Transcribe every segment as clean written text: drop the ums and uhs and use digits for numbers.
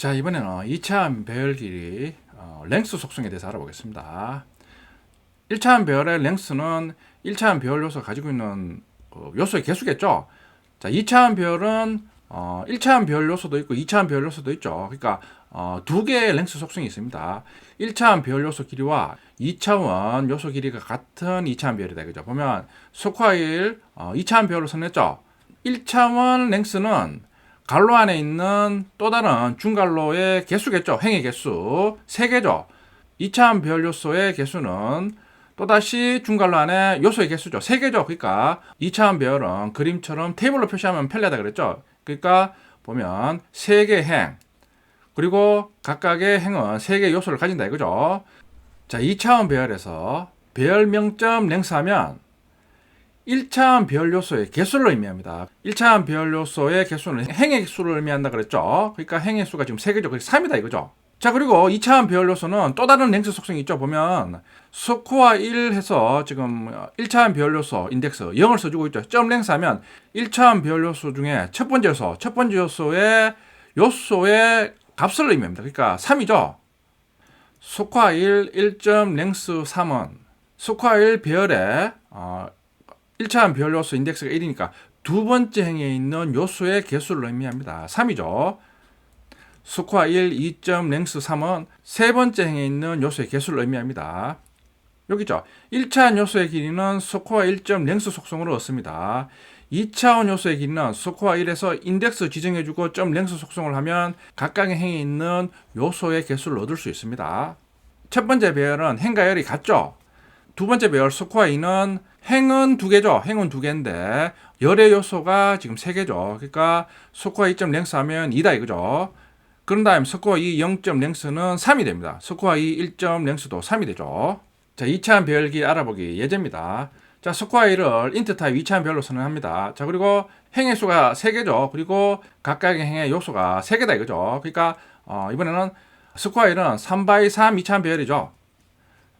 자, 이번에는 2차원 배열 길이 랭스 속성에 대해서 알아보겠습니다. 1차원 배열의 랭스는 1차원 배열 요소가 가지고 있는 요소의 개수겠죠. 자, 2차원 배열은 1차원 배열 요소도 있고 2차원 배열 요소도 있죠. 그러니까 두 개의 랭스 속성이 있습니다. 1차원 배열 요소 길이와 2차원 요소 길이가 같은 2차원 배열이다. 그죠? 보면 스퀘일 2차원 배열로 선냈죠. 1차원 랭스는 갈로 안에 있는 또 다른 중갈로의 개수겠죠. 행의 개수 3개죠. 2차원 배열 요소의 개수는 또다시 중갈로 안에 요소의 개수죠. 3개죠. 그러니까 2차원 배열은 그림처럼 테이블로 표시하면 편리하다 그랬죠. 그러니까 보면 3개의 행, 그리고 각각의 행은 3개의 요소를 가진다 이거죠. 자, 2차원 배열에서 배열 명점 랭스 하면 1차원 배열 요소의 개수를 의미합니다. 1차원 배열 요소의 개수는 행의 수를 의미한다 그랬죠. 그러니까 행의 수가 지금 3개죠. 그래서 3이다 이거죠. 자, 그리고 2차원 배열 요소는 또 다른 랭스 속성이 있죠. 보면 스코어 1 해서 지금 1차원 배열 요소 인덱스 0을 써주고 있죠. 점 랭스 하면 1차원 배열 요소 중에 첫 번째 요소의 값을 의미합니다. 그러니까 3이죠. 스코어 1점 랭스 3은 스코어 1 배열의 1차원 배열 요소 인덱스가 1이니까 두 번째 행에 있는 요소의 개수를 의미합니다. 3이죠. 스코어 1, 2점 랭스 3은 세 번째 행에 있는 요소의 개수를 의미합니다. 여기죠. 1차원 요소의 길이는 스코어 1점 랭스 속성으로 얻습니다. 2차원 요소의 길이는 스코어 1에서 인덱스 지정해주고 점 랭스 속성을 하면 각각의 행에 있는 요소의 개수를 얻을 수 있습니다. 첫 번째 배열은 행과 열이 같죠. 두 번째 배열 스코어 2는 행은 2개죠. 행은 2개인데 열의 요소가 지금 3개죠. 그러니까 스코어 2점 랭스 하면 2다 이거죠. 그런 다음에 스코어 2 0점 랭스는 3이 됩니다. 스코어 2 1점 랭스도 3이 되죠. 자, 2차원 배열기 알아보기 예제입니다. 자, 스코어 1을 인트 타입 2차원 배열로 선언합니다. 자, 그리고 행의 수가 3개죠. 그리고 각각의 행의 요소가 3개다 이거죠. 그러니까 이번에는 스코어 1은 3x3 2차원 배열이죠.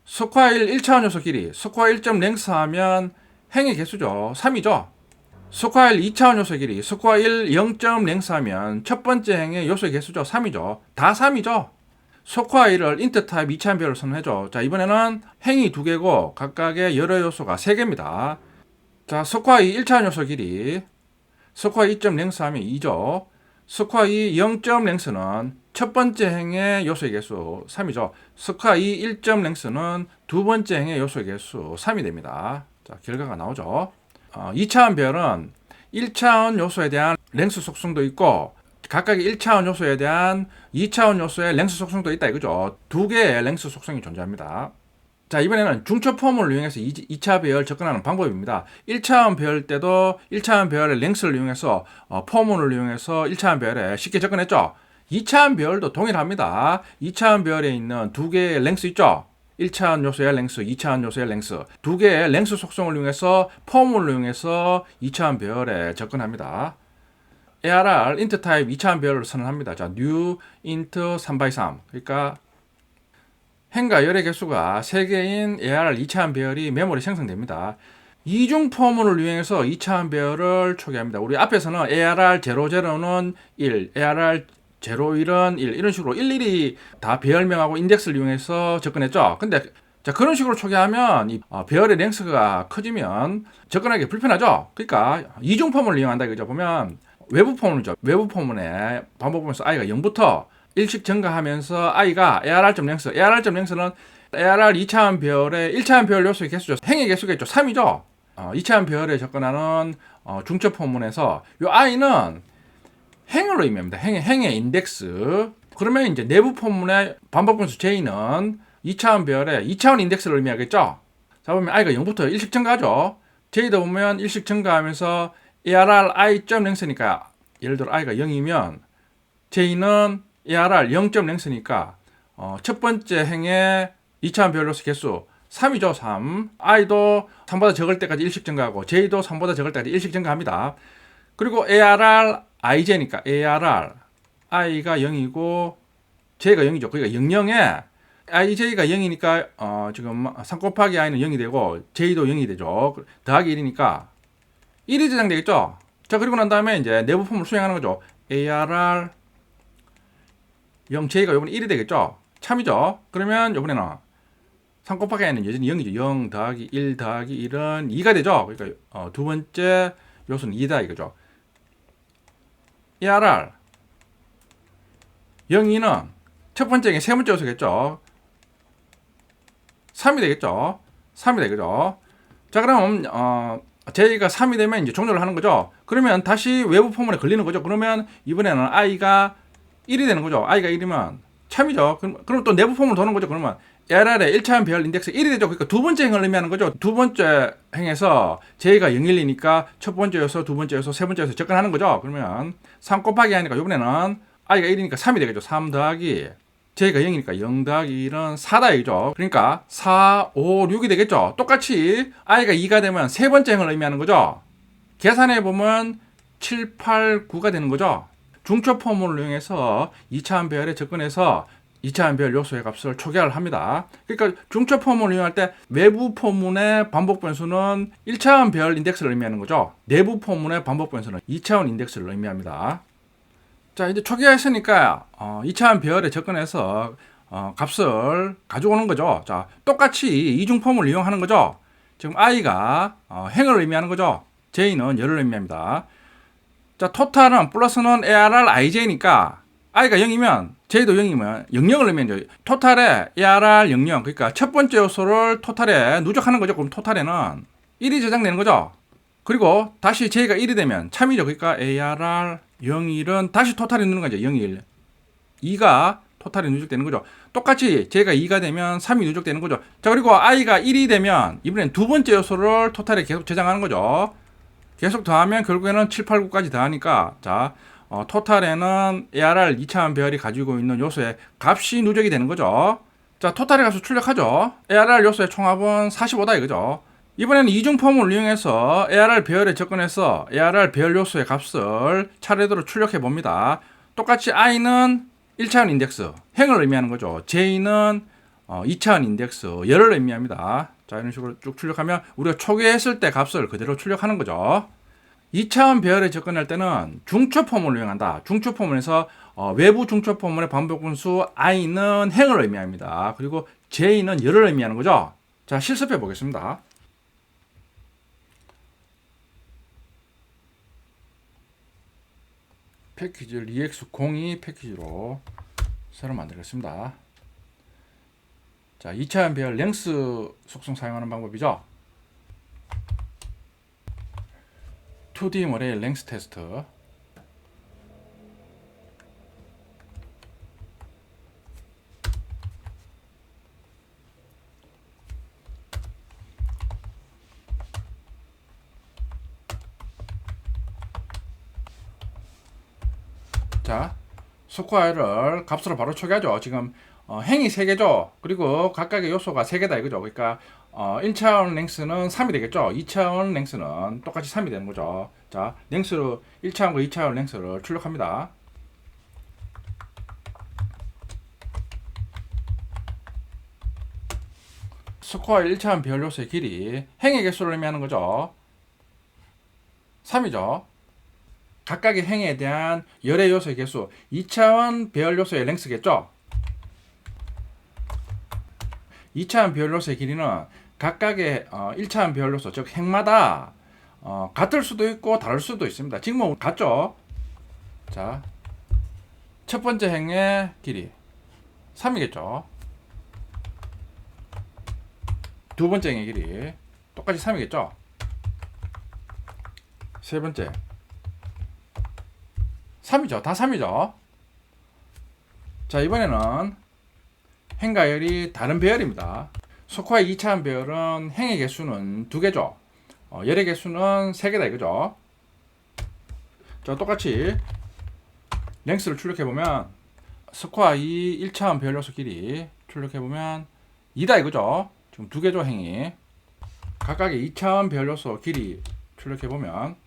스코어 1 1차원 요소 길이 스코어 1점 랭스 하면 행의 개수죠. 3이죠. 스코어 1 2차원 요소 길이 스코어 1 0점 랭스 하면 첫 번째 행의 요소의 개수죠. 3이죠. 다 3이죠. 스코어 1을 인트 타입 2차원 배열로 선언해줘. 자, 이번에는 행이 2개고 각각의 여러 요소가 3개입니다. 자, 스코어 2 1차원 요소 길이 스코어 2점 랭스 하면 2죠. 스코어 2 0점 랭스는 첫 번째 행의 요소의 개수 3이죠. 스코어 2 1점 랭스는 두 번째 행의 요소의 개수 3이 됩니다. 자, 결과가 나오죠. 2차원 배열은 1차원 요소에 대한 랭스 속성도 있고 각각의 1차원 요소에 대한 2차원 요소의 랭스 속성도 있다 이거죠. 두 개의 랭스 속성이 존재합니다. 자, 이번에는 중첩 포뮬을 이용해서 2차 배열 접근하는 방법입니다. 1차원 배열 때도 1차원 배열의 랭스를 이용해서 포뮬을 이용해서 1차원 배열에 쉽게 접근했죠. 2차원 배열도 동일합니다. 2차원 배열에 있는 두 개의 랭스 있죠. 1차원 요소의 랭스, 2차원 요소의 랭스 두 개의 랭스 속성을 이용해서 포뮬을 이용해서 2차원 배열에 접근합니다. ARR int 타입 2차원 배열을 선언합니다. 자, new int 3x3 그러니까 행과 열의 개수가 3개인 ARR 2차원 배열이 메모리 생성됩니다. 이중 포물을 이용해서 2차원 배열을 초기합니다. 우리 앞에서는 ARR 00는 1, ARR 01은 1 이런 식으로 일일이 다 배열명하고 인덱스를 이용해서 접근했죠. 근데 자, 그런 식으로 초기하면 이 배열의 랭스가 커지면 접근하기 불편하죠. 그러니까 이중 포물을 이용한다 이거죠. 보면 외부 포물이죠. 외부 포물에 반복 보면서 i가 0부터 1씩 증가하면서 i가 ARR.랭스 ARR.랭스는 ARR 2차원 배열의 1차원 배열 요소의 개수죠. 행의 개수가 있죠. 3이죠. 2차원 배열에 접근하는 중첩 포문에서 이 i는 행을 의미합니다. 행의 인덱스. 그러면 이제 내부 포문의 반복 변수 j는 2차원 배열의 2차원 인덱스를 의미하겠죠. 자, 보면 i가 0부터 1씩 증가하죠. j도 보면 1씩 증가하면서 ARR i.랭스니까 예를 들어 i가 0이면 j는 ARR 0점 랭스니까 첫 번째 행의 2차원 배열 요소 개수 3이죠. 3. i도 3보다 적을 때까지 1씩 증가하고 j도 3보다 적을 때까지 1씩 증가합니다. 그리고 ARR ij니까 ARR i가 0이고 j가 0이죠. 그러니까 00에 ij가 0이니까 지금 3 곱하기 i는 0이 되고 j도 0이 되죠. 더하기 1이니까 1이 저장되겠죠. 자, 그리고 난 다음에 이제 내부 폼을 수행하는 거죠. ARR 0, j가 요번에 1이 되겠죠? 참이죠? 그러면 요번에는 3 곱하기 n은 여전히 0이죠. 0 더하기 1 더하기 1은 2가 되죠? 그러니까 두 번째 요소는 2다 이거죠. ARR 0, 2는 첫 번째, 세 번째 요소겠죠? 3이 되겠죠? 3이 되겠죠? 자, 그럼 j가 3이 되면 이제 종료를 하는 거죠. 그러면 다시 외부 포문에 걸리는 거죠. 그러면 이번에는 i가 1이 되는 거죠. i가 1이면 참이죠. 그럼 또 내부 포문을 도는 거죠. 그러면 ARR의 1차원 배열 인덱스 1이 되죠. 그러니까 두 번째 행을 의미하는 거죠. 두 번째 행에서 j가 0, 1, 2니까 첫 번째 요소, 두 번째 요소, 세 번째 요소 접근하는 거죠. 그러면 3 곱하기 하니까 이번에는 i가 1이니까 3이 되겠죠. 3 더하기 j가 0이니까 0 더하기 1은 4다 이죠. 그러니까 4, 5, 6이 되겠죠. 똑같이 i가 2가 되면 세 번째 행을 의미하는 거죠. 계산해 보면 7, 8, 9가 되는 거죠. 중첩 포문을 이용해서 2차원 배열에 접근해서 2차원 배열 요소의 값을 초기화를 합니다. 그러니까 중첩 포문을 이용할 때 외부 포문의 반복 변수는 1차원 배열 인덱스를 의미하는 거죠. 내부 포문의 반복 변수는 2차원 인덱스를 의미합니다. 자, 이제 초기화했으니까 2차원 배열에 접근해서 값을 가져오는 거죠. 자, 똑같이 이중 폼을 이용하는 거죠. 지금 i가 행을 의미하는 거죠. j는 열을 의미합니다. 자, 토탈은 플러스는 ARR ij니까 i가 0이면 j도 0이면 00을 의미하죠. 토탈에 ARR 00, 그러니까 첫 번째 요소를 토탈에 누적하는 거죠. 그럼 토탈에는 1이 저장되는 거죠. 그리고 다시 j가 1이 되면 참이죠. 그러니까 ARR 0, 1은 다시 토탈에 넣는 거죠. 0, 1. 2가 토탈에 누적되는 거죠. 똑같이 j가 2가 되면 3이 누적되는 거죠. 자, 그리고 i가 1이 되면 이번엔 두 번째 요소를 토탈에 계속 저장하는 거죠. 계속 더하면 결국에는 7, 8, 9까지 더하니까 자, 토탈에는 ARR 2차원 배열이 가지고 있는 요소의 값이 누적이 되는 거죠. 자, 토탈의 값을 출력하죠. ARR 요소의 총합은 45다 이거죠. 이번에는 이중 폼을 이용해서 ARR 배열에 접근해서 ARR 배열 요소의 값을 차례대로 출력해 봅니다. 똑같이 i는 1차원 인덱스, 행을 의미하는 거죠. j는 2차원 인덱스, 열을 의미합니다. 자, 이런 식으로 쭉 출력하면 우리가 초기화했을 때 값을 그대로 출력하는 거죠. 2차원 배열에 접근할 때는 중첩 포문을 이용한다. 중첩 포문에서 외부 중첩 포문의 반복 분수 i는 행을 의미합니다. 그리고 j는 열을 의미하는 거죠. 자, 실습해 보겠습니다. 패키지를 EX02 패키지로 새로 만들겠습니다. 자, 2차원 배열 랭스 속성 사용하는 방법이죠. 2D 모델 랭스 테스트. 자, 스퀘어를 값으로 바로 초기하죠. 지금 행이 3개죠. 그리고 각각의 요소가 3개다 이거죠. 그러니까 1차원 랭스는 3이 되겠죠. 2차원 랭스는 똑같이 3이 되는 거죠. 자, 랭스를 1차원과 2차원 랭스를 출력합니다. 스퀘어 1차원 배열 요소의 길이 행의 개수를 의미하는 거죠. 3이죠. 각각의 행에 대한 열의 요소의 개수 2차원 배열 요소의 랭스겠죠. 2차원 배열 요소의 길이는 각각의 1차원 배열 요소, 즉 행마다 같을 수도 있고 다를 수도 있습니다. 지금은 같죠. 자, 첫 번째 행의 길이 3이겠죠. 두 번째 행의 길이 똑같이 3이겠죠. 세 번째 3이죠. 다 3이죠. 자, 이번에는 행과 열이 다른 배열입니다. 스퀘어 2차원 배열은 행의 개수는 2개죠. 열의 개수는 3개다 이거죠. 자, 똑같이 랭스를 출력해보면 스퀘어 2 1차원 배열 요소 길이 출력해보면 2다 이거죠. 지금 2개죠 행이. 각각의 2차원 배열 요소 길이 출력해보면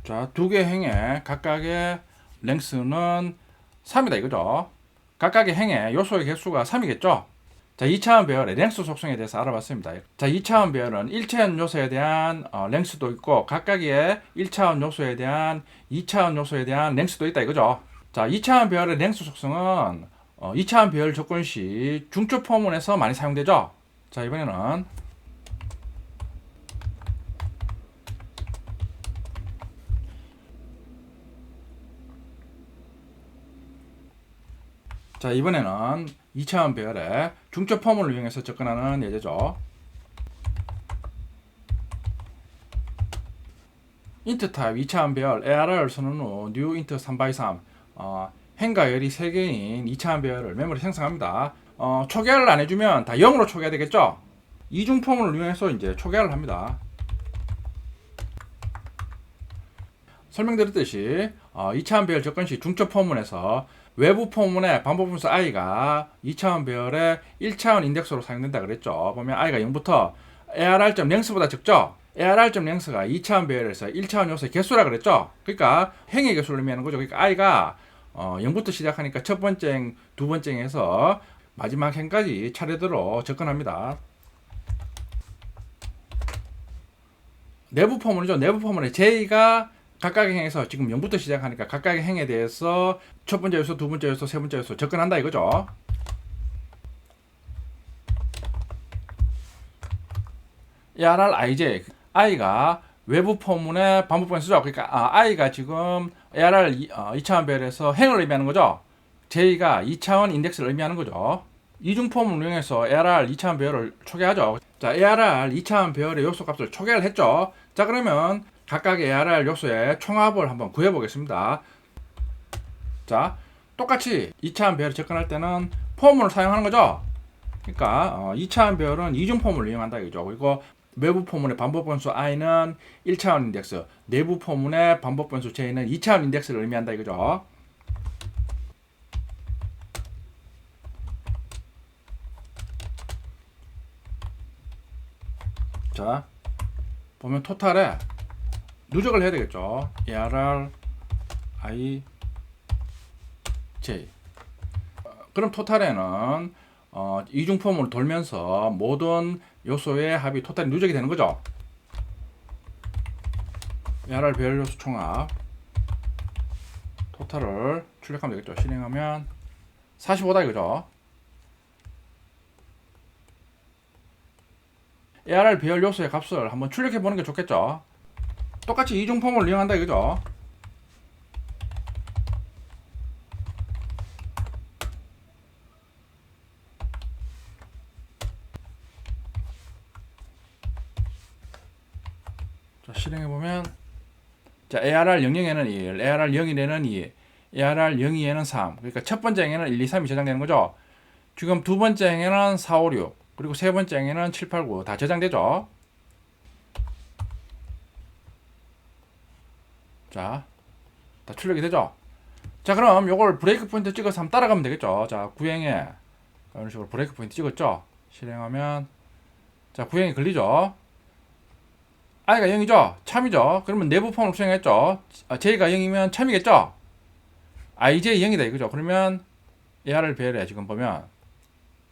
자, 2개 행의 각각의 랭스는 3이다 이거죠. 각각의 행의 요소의 개수가 3이겠죠. 자, 2차원 배열의 랭스 속성에 대해서 알아봤습니다. 자, 2차원 배열은 1차원 요소에 대한 랭스도 있고 각각의 1차원 요소에 대한 2차원 요소에 대한 랭스도 있다 이거죠. 자, 2차원 배열의 랭수 속성은 2차원 배열 조건 시 중첩 포문에서 많이 사용되죠. 자, 이번에는 자, 이번에는 2차원 배열의 중첩 포문을 이용해서 접근하는 예제죠. int 타입 2차원 배열 ARR 선언 후 new int 3x3 행과 열이 3개인 2차원 배열을 메모리 생성합니다. 초기화를 안 해주면 다 0으로 초기화 되겠죠? 이중 포문을 이용해서 이제 초기화를 합니다. 설명드렸듯이 2차원 배열 접근 시 중첩 포문에서 외부 포문의 반복 분수 i가 2차원 배열의 1차원 인덱스로 사용된다 그랬죠. 보면 i가 0부터 ARR.length보다 적죠? ARR.length가 2차원 배열에서 1차원 요소의 개수라 그랬죠? 그러니까 행의 개수를 의미하는 거죠. 그러니까 i가 0부터 시작하니까 첫 번째 행, 두 번째 행에서 마지막 행까지 차례대로 접근합니다. 내부 포문이죠. 내부 포문에 j가 각각의 행에서 지금 0부터 시작하니까 각각의 행에 대해서 첫 번째 요소, 두 번째 요소, 세 번째 요소 접근한다 이거죠. ARR IJ i가 외부 포문의 반복 변수죠. 그러니까 i가 지금 ARR 2차원 배열에서 행을 의미하는 거죠. j가 2차원 인덱스를 의미하는 거죠. 이중 포문을 이용해서 ARR 2차원 배열을 초기화하죠. 자, ARR 2차원 배열의 요소 값을 초기화를 했죠. 자, 그러면 각각의 ARR 요소의 총합을 한번 구해 보겠습니다. 자, 똑같이 2차원 배열을 접근할 때는 포문을 사용하는 거죠. 그러니까 2차원 배열은 이중 포문을 이용한다 이거죠. 그리고 외부 포문의 반복 변수 i는 1차원 인덱스, 내부 포문의 반복 변수 j는 2차원 인덱스를 의미한다 이거죠. 자, 보면 토탈에 누적을 해야 되겠죠. ARR I J. 그럼 토탈에는 이중 포문을 돌면서 모든 요소의 합이 토탈이 누적이 되는 거죠. ARR 배열 요소 총합 토탈을 출력하면 되겠죠. 실행하면 45다 이거죠. ARR 배열 요소의 값을 한번 출력해 보는 게 좋겠죠. 똑같이 이중 포문을 이용한다 이거죠. 자, 실행해 보면 자, ARR 00에는 1, ARR 01에는 2, ARR 02에는 3. 그러니까 첫 번째 행에는 1, 2, 3이 저장되는 거죠. 지금 두 번째 행에는 4, 5, 6, 그리고 세 번째 행에는 7, 8, 9 다 저장되죠. 자, 다 출력이 되죠. 자, 그럼 요걸 브레이크 포인트 찍어서 한번 따라가면 되겠죠. 자, 구행에 이런 식으로 브레이크 포인트 찍었죠. 실행하면 자, 구행이 걸리죠. i가 0이죠. 참이죠. 그러면 내부 포문을 수행했죠. j가 0이면 참이겠죠. ij 0이다 이거죠. 그러면 ARR 배열에 지금 보면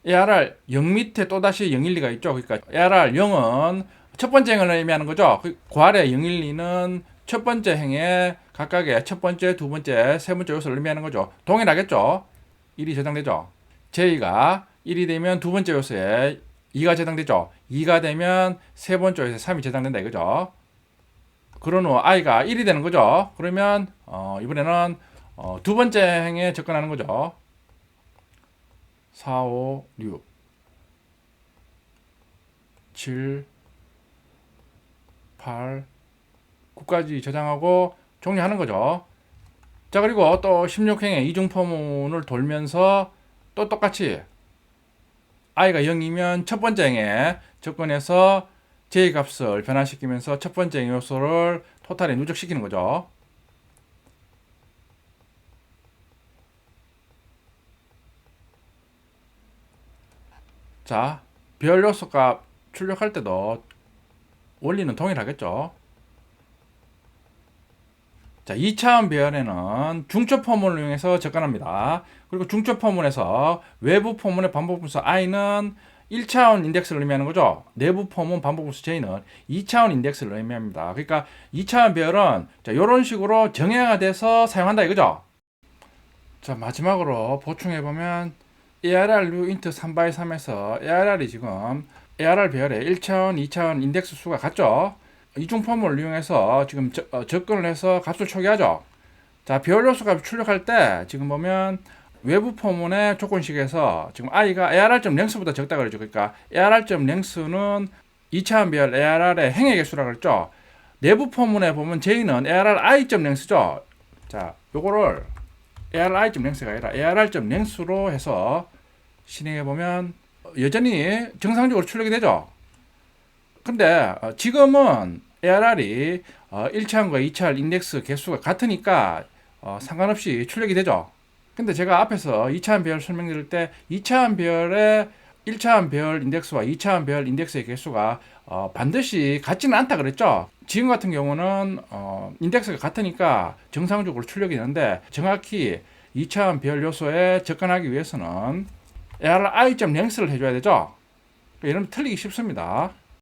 ARR 0 밑에 또다시 012가 있죠. 그러니까 ARR 0은 첫 번째 행을 의미하는 거죠. 그 아래 012는 첫 번째 행에 각각의 첫 번째, 두 번째, 세 번째 요소를 의미하는 거죠. 동일하겠죠. 1이 저장되죠. j가 1이 되면 두 번째 요소에 2가 저장되죠. 2가 되면 세 번째 요소에 3이 저장된다 이거죠. 그런 후 i가 1이 되는 거죠. 그러면 이번에는 두 번째 행에 접근하는 거죠. 4, 5, 6, 7, 8, 9까지 저장하고 종료하는 거죠. 자, 그리고 또 16행에 이중 포문을 돌면서 또 똑같이 i가 0이면 첫 번째 행에 접근해서 j 값을 변환시키면서 첫 번째 행 요소를 토탈에 누적시키는 거죠. 자, 배열 요소 값 출력할 때도 원리는 동일하겠죠. 자, 2차원 배열에는 중첩 포문을 이용해서 접근합니다. 그리고 중첩 포문에서 외부 포문의 반복 분수 i는 1차원 인덱스를 의미하는 거죠. 내부 포문 반복 분수 j는 2차원 인덱스를 의미합니다. 그러니까 2차원 배열은 자, 이런 식으로 정형화돼서 사용한다 이거죠. 자, 마지막으로 보충해보면 ARR 인트 3x3에서 ARR이 지금 ARR 배열에 1차원, 2차원 인덱스 수가 같죠? 이중 포멀을 이용해서 지금 접근을 해서 값을 초기하죠. 자, 배열 요소 값을 출력할 때 지금 보면 외부 포문의 조건식에서 지금 i가 ARR.length보다 적다 그러죠. 그러니까 ARR.length는 2차원 배열 ARR의 행의 개수라고 그랬죠. 내부 포문에 보면 j는 ARRi.length죠. 자, 요거를 ARRi.length가 아니라 ARR.length로 해서 실행해 보면 여전히 정상적으로 출력이 되죠. 근데 지금은 ARR이 1차원과 2차원 인덱스 개수가 같으니까 상관없이 출력이 되죠. 근데 제가 앞에서 2차원 배열 설명드릴 때 2차원 배열의 1차원 배열 인덱스와 2차원 배열 인덱스의 개수가 반드시 같지는 않다 그랬죠. 지금 같은 경우는 인덱스가 같으니까 정상적으로 출력이 되는데 정확히 2차원 배열 요소에 접근하기 위해서는 ARI.length를 해줘야 되죠. 이러면 틀리기 쉽습니다.